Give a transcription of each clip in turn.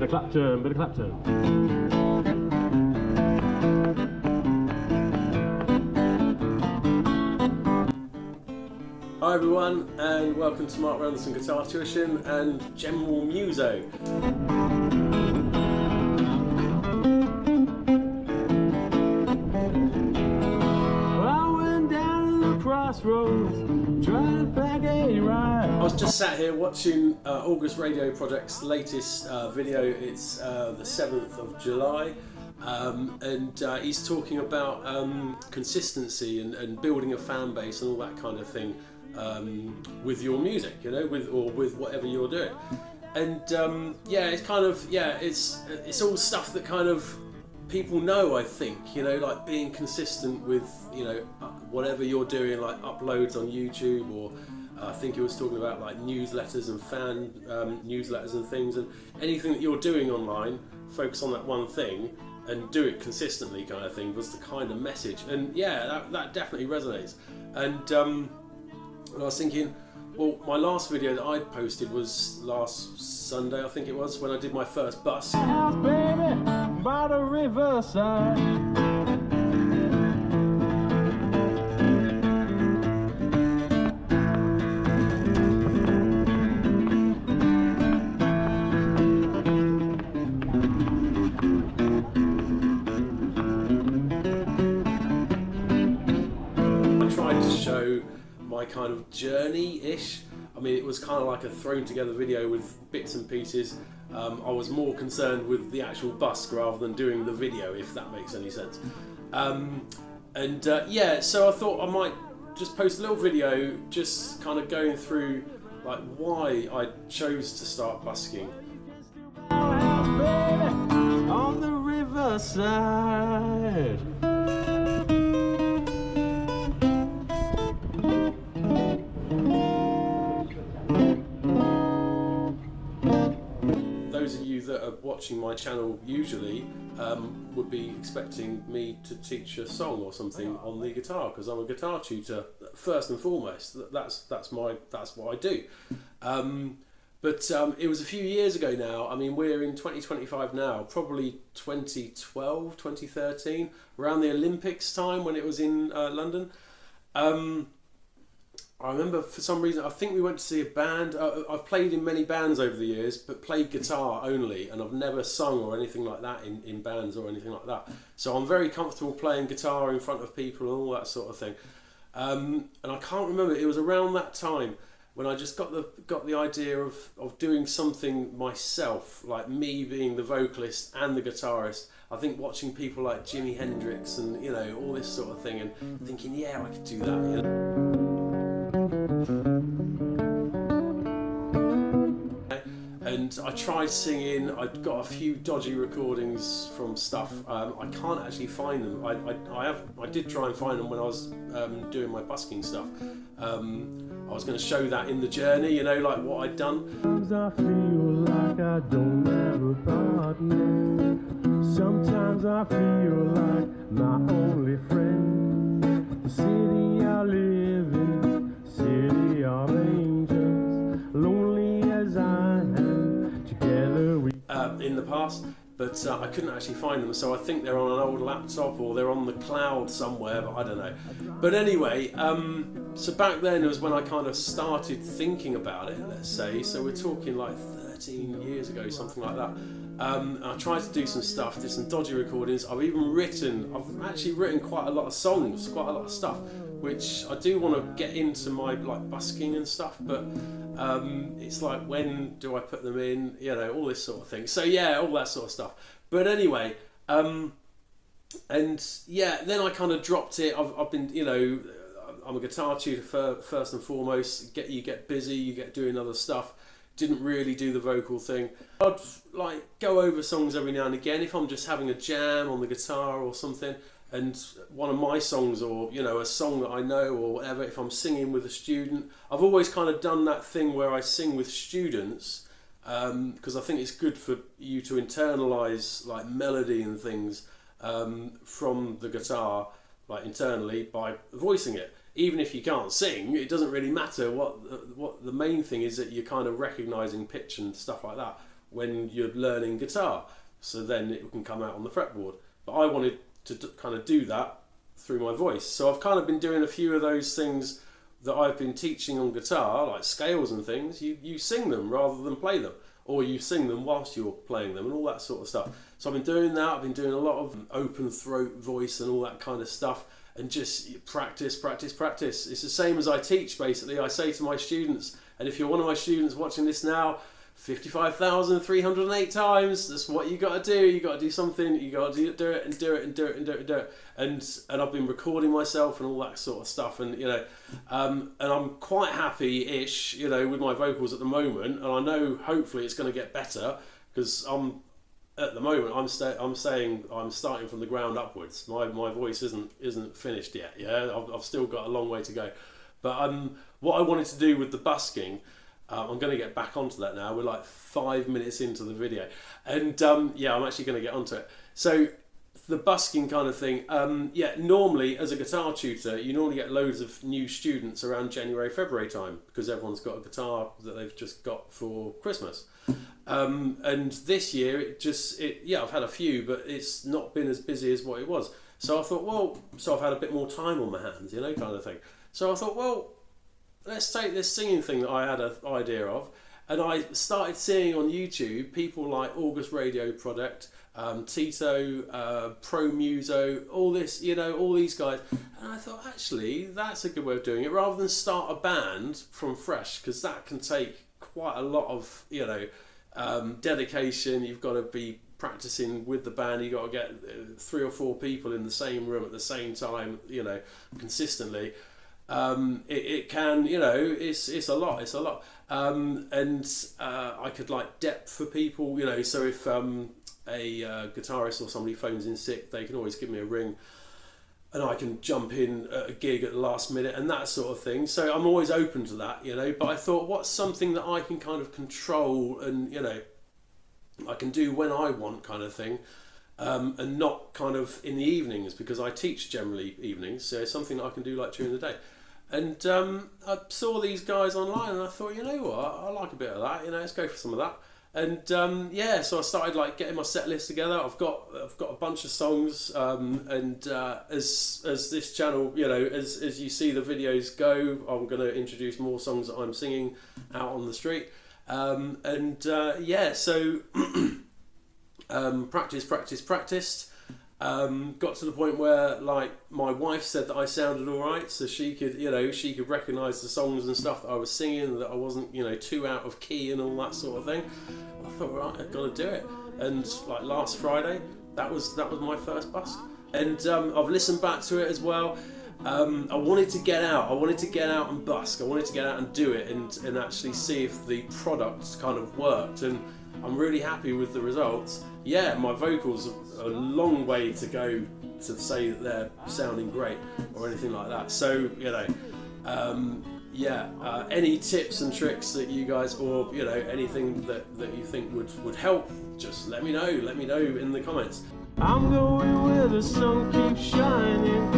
of Clapton, bit of Clapton. Hi everyone, and welcome to Mark Randerson Guitar Tuition and General Muso. I was just sat here watching August Radio Project's latest video. It's the 7th of July, and he's talking about consistency and building a fan base and all that kind of thing with your music, you know, with whatever you're doing. And yeah, it's kind of, yeah, it's all stuff that kind of people know, I think, you know, like being consistent with, you know, whatever you're doing, like uploads on YouTube, or I think he was talking about like newsletters and fan newsletters and things, and anything that you're doing online, focus on that one thing and do it consistently, kind of thing, was the kind of message. And yeah, that definitely resonates. And I was thinking, well, my last video that I posted was last Sunday, I think it was, when I did my first busk. House, baby, by the riverside. I tried to show my kind of journey-ish. I mean, it was kind of like a thrown together video with bits and pieces. I was more concerned with the actual busk rather than doing the video, if that makes any sense. Yeah, so I thought I might just post a little video just kind of going through like why I chose to start busking. On the riverside. Those of you that are watching my channel usually would be expecting me to teach a song or something on the guitar, because I'm a guitar tutor first and foremost. That's what I do. But it was a few years ago now. I mean, we're in 2025 now, probably 2012, 2013, around the Olympics time when it was in London. I remember for some reason, I think we went to see a band. I've played in many bands over the years, but played guitar only, and I've never sung or anything like that in bands or anything like that. So I'm very comfortable playing guitar in front of people and all that sort of thing. And I can't remember, it was around that time when I just got the idea of doing something myself, like me being the vocalist and the guitarist. I think watching people like Jimi Hendrix and, you know, all this sort of thing, and thinking, yeah, I could do that, you know. And I tried singing. I got a few dodgy recordings from stuff. I can't actually find them. I did try and find them when I was doing my busking stuff. I was going to show that in the journey, you know, like what I'd done. Sometimes I feel like I don't have a partner. Sometimes I feel like my only friend. The city I live in, city of angels, lonely as I am, together we... in the past, but I couldn't actually find them, so I think they're on an old laptop or they're on the cloud somewhere, but I don't know. But anyway, so back then was when I kind of started thinking about it, let's say, so we're talking like 13 years ago, something like that. I tried to do some stuff, did some dodgy recordings. I've actually written quite a lot of songs, quite a lot of stuff, which I do want to get into my like busking and stuff, but it's like, when do I put them in, you know, all this sort of thing. So yeah, all that sort of stuff. But anyway, and yeah, then I kind of dropped it. I've been, you know, I'm a guitar tutor first and foremost. You get busy, you get doing other stuff. Didn't really do the vocal thing. I'd like go over songs every now and again if I'm just having a jam on the guitar or something, and one of my songs, or, you know, a song that I know or whatever, if I'm singing with a student. I've always kind of done that thing where I sing with students, because I think it's good for you to internalize like melody and things from the guitar, like internally, by voicing it. Even if you can't sing, it doesn't really matter. What the main thing is that you're kind of recognizing pitch and stuff like that when you're learning guitar, so then it can come out on the fretboard. But I wanted to kind of do that through my voice, so I've kind of been doing a few of those things that I've been teaching on guitar, like scales and things. You sing them rather than play them, or you sing them whilst you're playing them, and all that sort of stuff. So I've been doing that. I've been doing a lot of open throat voice and all that kind of stuff, and just practice. It's the same as I teach, basically. I say to my students, and if you're one of my students watching this now, 55,308 times, that's what you got to do. You got to do something, you got to do it and do it and do it and do it and do it. And I've been recording myself and all that sort of stuff, and and I'm quite happy-ish, with my vocals at the moment, and I know hopefully it's going to get better, because at the moment I'm saying I'm starting from the ground upwards. My voice isn't finished yet. I've still got a long way to go. But what I wanted to do with the busking, I'm going to get back onto that now. We're like 5 minutes into the video, and I'm actually going to get onto it. So the busking kind of thing, normally as a guitar tutor, you normally get loads of new students around January, February time, because everyone's got a guitar that they've just got for Christmas. And this year, I've had a few, but it's not been as busy as what it was. So I thought, I've had a bit more time on my hands, kind of thing. So I thought, let's take this singing thing that I had an idea of, and I started seeing on YouTube people like August Radio Product, Tito, Pro Muso, all this, all these guys, and I thought, actually, that's a good way of doing it, rather than start a band from fresh, because that can take quite a lot of, dedication. You've got to be practicing with the band. You've got to get 3 or 4 people in the same room at the same time, consistently. It can, it's a lot, and I could like depth for people, so if a guitarist or somebody phones in sick, they can always give me a ring, and I can jump in at a gig at the last minute and that sort of thing. So I'm always open to that, but I thought, what's something that I can kind of control and, I can do when I want, kind of thing. And not kind of in the evenings, because I teach generally evenings, so it's something that I can do like during the day. And I saw these guys online, and I thought, I like a bit of that, let's go for some of that. And so I started like getting my set list together. I've got a bunch of songs, and as this channel, as you see the videos go, I'm going to introduce more songs that I'm singing out on the street. So practiced. Got to the point where like my wife said that I sounded all right, so she could recognise the songs and stuff that I was singing, that I wasn't too out of key and all that sort of thing. I thought, right, I've got to do it. And like last Friday, that was my first busk, and I've listened back to it as well. I wanted to get out. I wanted to get out and busk. I wanted to get out and do it, and actually see if the product kind of worked. And I'm really happy with the results. Yeah, my vocals are a long way to go to say that they're sounding great or anything like that. So any tips and tricks that you guys, or anything that you think would help, just let me know. Let me know in the comments. I'm going where the sun keeps shining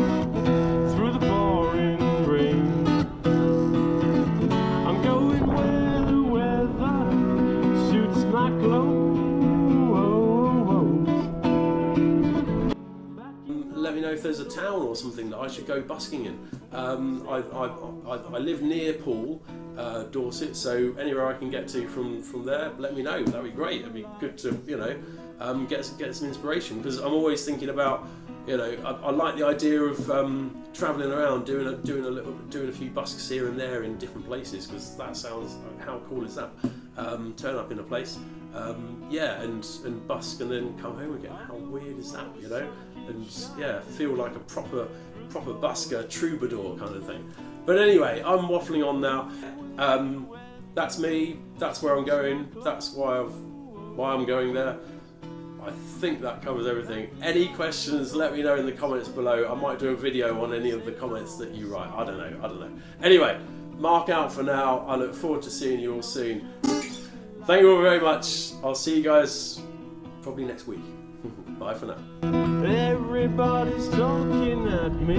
through the pouring rain. I'm going where the weather suits my clothes. Let me know if there's a town or something that I should go busking in. I live near Poole, Dorset, so anywhere I can get to from there, let me know. That'd be great. It'd be good to get some inspiration, because I'm always thinking about, I like the idea of travelling around, doing a few busks here and there in different places, because that sounds, how cool is that? Turn up in a place, and busk and then come home again. How weird is that, And feel like a proper busker, troubadour kind of thing. But anyway, I'm waffling on now. That's me. That's where I'm going. That's why I'm going there. I think that covers everything. Any questions, let me know in the comments below. I might do a video on any of the comments that you write. I don't know. Anyway, mark out for now. I look forward to seeing you all soon. Thank you all very much. I'll see you guys probably next week. Bye for now. Everybody's talking at me.